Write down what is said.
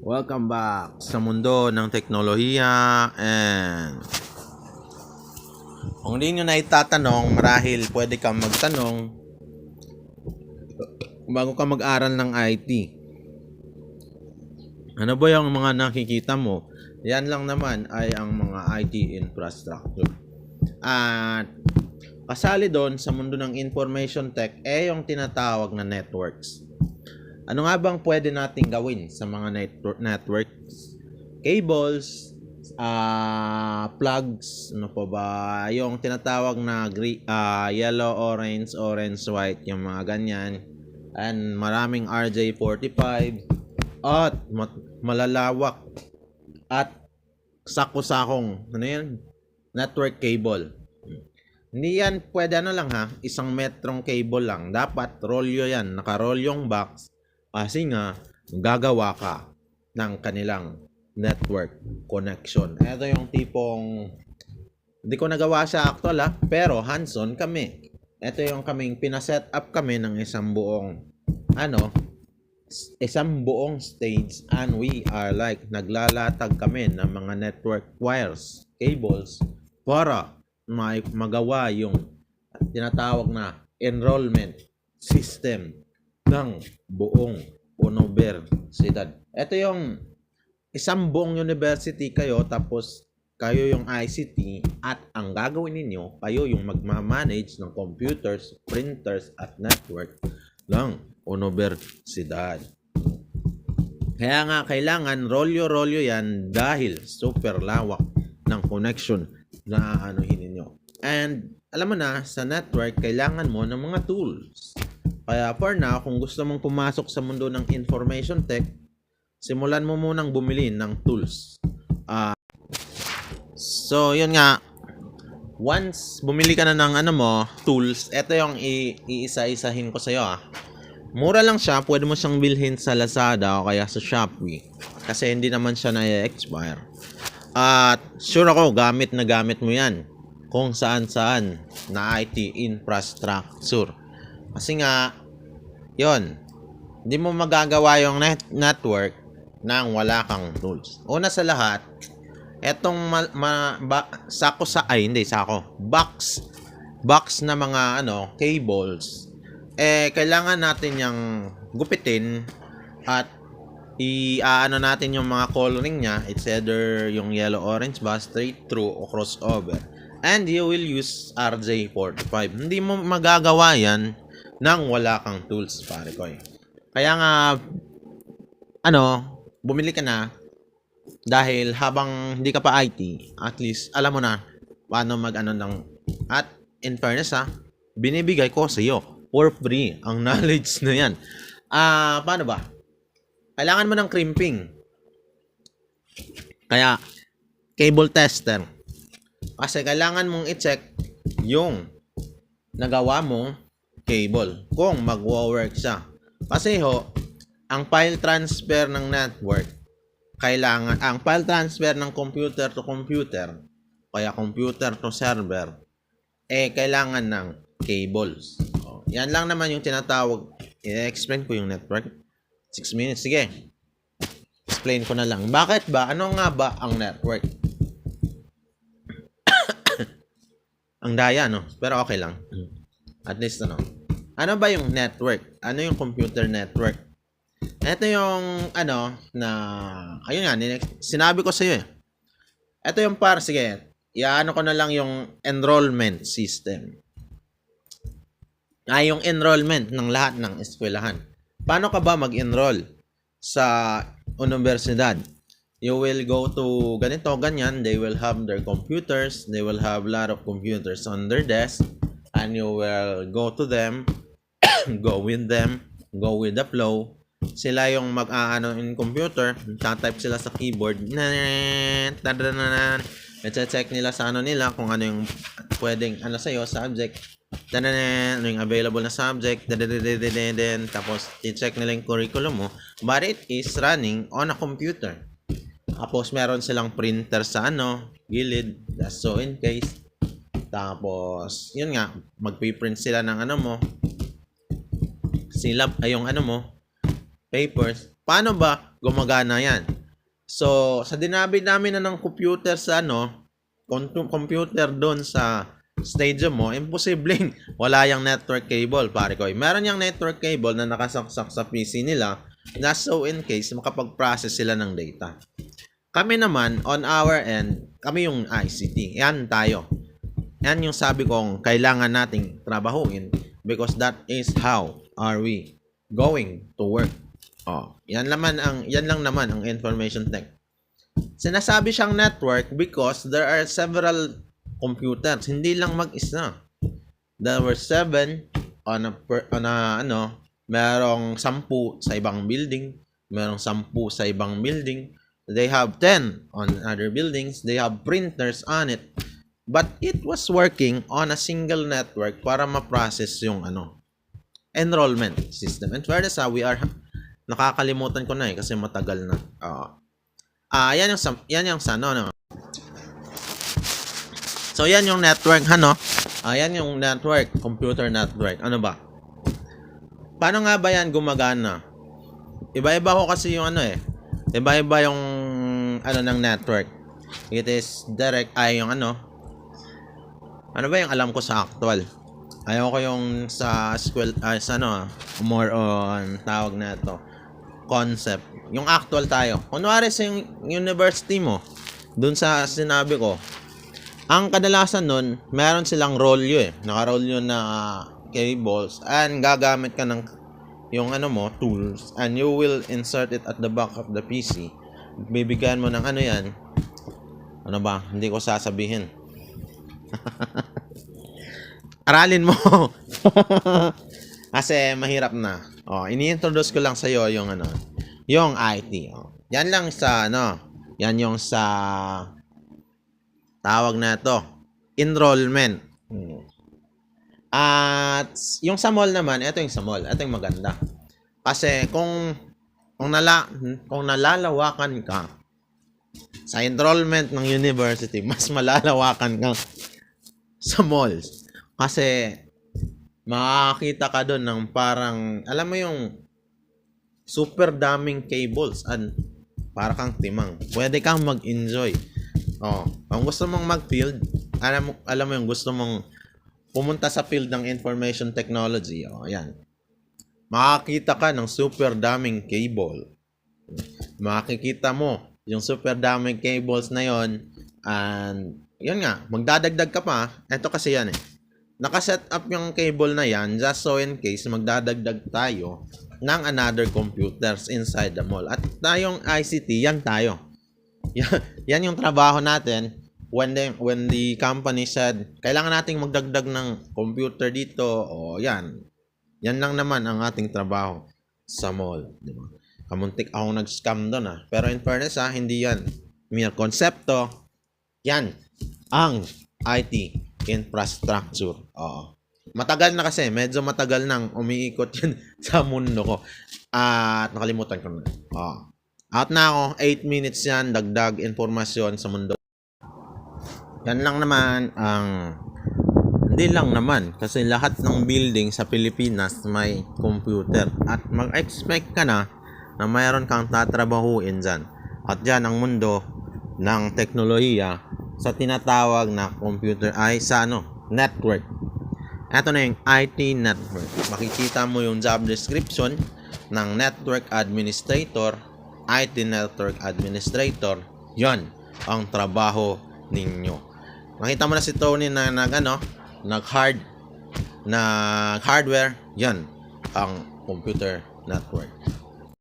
Welcome back sa mundo ng teknolohiya and kung hindi nyo na itatanong, marahil pwede kang magtanong bago ka mag-aral ng IT. Ano ba yung mga nakikita mo? Yan lang naman ay ang mga IT infrastructure. At kasali doon sa mundo ng information tech yung tinatawag na networks. Ano nga bang pwede nating gawin sa mga networks? Cables, plugs, ano pa ba? Yung tinatawag na yellow, orange, white, yung mga ganyan. And maraming RJ45 at malalawak at sako-sakong network cable. Hindi yan pwede lang isang metrong cable lang. Dapat rolyo yan, naka-rolyong box. Kasi nga, gagawa ka ng kanilang network connection. Ito yung tipong, hindi ko nagawa siya actual pero hands-on kami. Ito yung kaming pinaset up kami ng isang buong stage and we are like naglalatag kami ng mga network wires, cables para magawa yung tinatawag na enrollment system ng buong universidad. Ito yung isang buong university kayo, tapos kayo yung ICT at ang gagawin ninyo, kayo yung magmamanage ng computers, printers at network ng universidad. Kaya nga kailangan rolyo yan dahil super lawak ng connection na anuhin ninyo. And alam mo na, sa network kailangan mo ng mga tools. Kaya for now, kung gusto mong pumasok sa mundo ng information tech, simulan mo munang bumili ng tools. So, yun nga. Once bumili ka na ng tools, ito yung iisa-isahin ko sa'yo. Mura lang siya, pwede mo siyang bilhin sa Lazada o kaya sa Shopee. Kasi hindi naman siya na-expire. At sure ako, gamit na gamit mo yan kung saan-saan na IT infrastructure. Kasi nga, yon, hindi mo magagawa yung network nang wala kang tools. Una sa lahat, etong box na mga cables, kailangan natin yung gupitin at natin yung mga coloring niya. It's either yung yellow, orange ba, straight through o crossover. And you will use RJ45. Hindi mo magagawa yan nang wala kang tools, pare ko. Kaya nga, bumili ka na dahil habang hindi ka pa IT, at least alam mo na paano at in fairness binibigay ko sa iyo for free ang knowledge na yan. Paano ba? Kailangan mo ng crimping. Kaya, cable tester. Kasi kailangan mong i-check yung nagawa mong cable kung magwo-work siya. Kasi ang file transfer ng network, ang file transfer ng computer to computer, kaya computer to server, kailangan ng cables. Yan lang naman yung tinatawag. I-explain ko yung network. 6 minutes. Sige. Explain ko na lang. Bakit ba? Ano nga ba ang network? Ang daya, Pero okay lang. At least, Ano ba yung network? Ano yung computer network? Ito yung, ayun nga, sinabi ko sa iyo Ito yung sige, ko na lang yung enrollment system. Yung enrollment ng lahat ng eskwelahan. Paano ka ba mag-enroll sa universidad? You will go to ganyan. They will have their computers. They will have a lot of computers on their desk. And you will go to them. Go with them. Go with the flow. Sila yung in computer. Tatype sila sa keyboard. I-check nila sa nila kung ano yung pwedeng sa'yo, subject. Ano yung available na subject. Tapos i-check nila yung curriculum mo. But it is running on a computer. Tapos meron silang printer sa gilid. So in case. Tapos yun nga, magpiprint sila ng mo. Yung papers. Paano ba gumagana yan? So, sa dinabi namin na ng computer sa computer doon sa stadium mo, imposibleng wala yung network cable, pare ko. Meron yung network cable na nakasaksak sa PC nila na so in case makapag-process sila ng data. Kami naman, on our end, kami yung ICT. Yan tayo. Yan yung sabi kong kailangan nating trabahuin because that is how are we going to work. Yan lang naman ang information tech. Sinasabi siyang network because there are several computers, hindi lang mag-isa. There were 7 merong 10 sa ibang building, merong 10 sa ibang building. They have 10 on other buildings. They have printers on it. But it was working on a single network para ma-process yung enrollment system. And fairness, nakakalimutan ko na kasi matagal na. Yan yung So yan yung network, yan yung network, computer network. Ano ba? Paano nga ba yan gumagana? Iba-iba ko kasi yung iba-iba yung ng network. It is direct yung ano ba yung alam ko sa actual? Ayaw ko yung sa school more on tawag na ito concept. Yung actual tayo. Kunwari sa yung university mo, dun sa sinabi ko, ang kadalasan nun, meron silang rolyo Naka-rolyo na cables and gagamit ka ng yung tools and you will insert it at the back of the PC. Bibigyan mo ng yan. Ano ba? Hindi ko sasabihin. Aralin mo. Kasi mahirap na. Ini-introduce ko lang sa iyo yung yung IT. Yan lang sa yan yung sa tawag na to, enrollment. At yung sa mall naman, ito yung sa mall. Ito yung maganda. Kasi kung nalalawakan ka sa enrollment ng university, mas malalawakan ka sa malls. Kasi makakita ka doon ng parang, alam mo yung super daming cables and para kang timang. Pwede kang mag-enjoy. Kung gusto mong mag-field, alam mo yung gusto mong pumunta sa field ng information technology, yan. Makakita ka ng super daming cable. Makikita mo yung super daming cables na yon and yun nga, magdadagdag ka pa. Ito kasi yan nakaset up yung cable na yan just so in case magdadagdag tayo ng another computers inside the mall. At tayong ICT, yan tayo. Yan yung trabaho natin when the company said, kailangan nating magdagdag ng computer dito. Yan lang naman ang ating trabaho sa mall. Diba? Kamuntik akong nag-scam doon Pero in fairness hindi yan mere konsepto. Yan ang IT infrastructure. Matagal na kasi, medyo matagal nang umiikot yan sa mundo ko. At nakalimutan ko na. Out na ako, 8 minutes yan, dagdag informasyon sa mundo. Yan lang naman hindi lang naman kasi lahat ng building sa Pilipinas may computer at mag-expect ka na mayroon kang tatrabahuin dyan. At yan ang mundo ng teknolohiya sa tinatawag na computer ay sa network. Ito na yung IT network. Makikita mo yung job description ng network administrator, IT network administrator. Yan ang trabaho ninyo. Makita mo na si Tony na hardware. Yan ang computer network.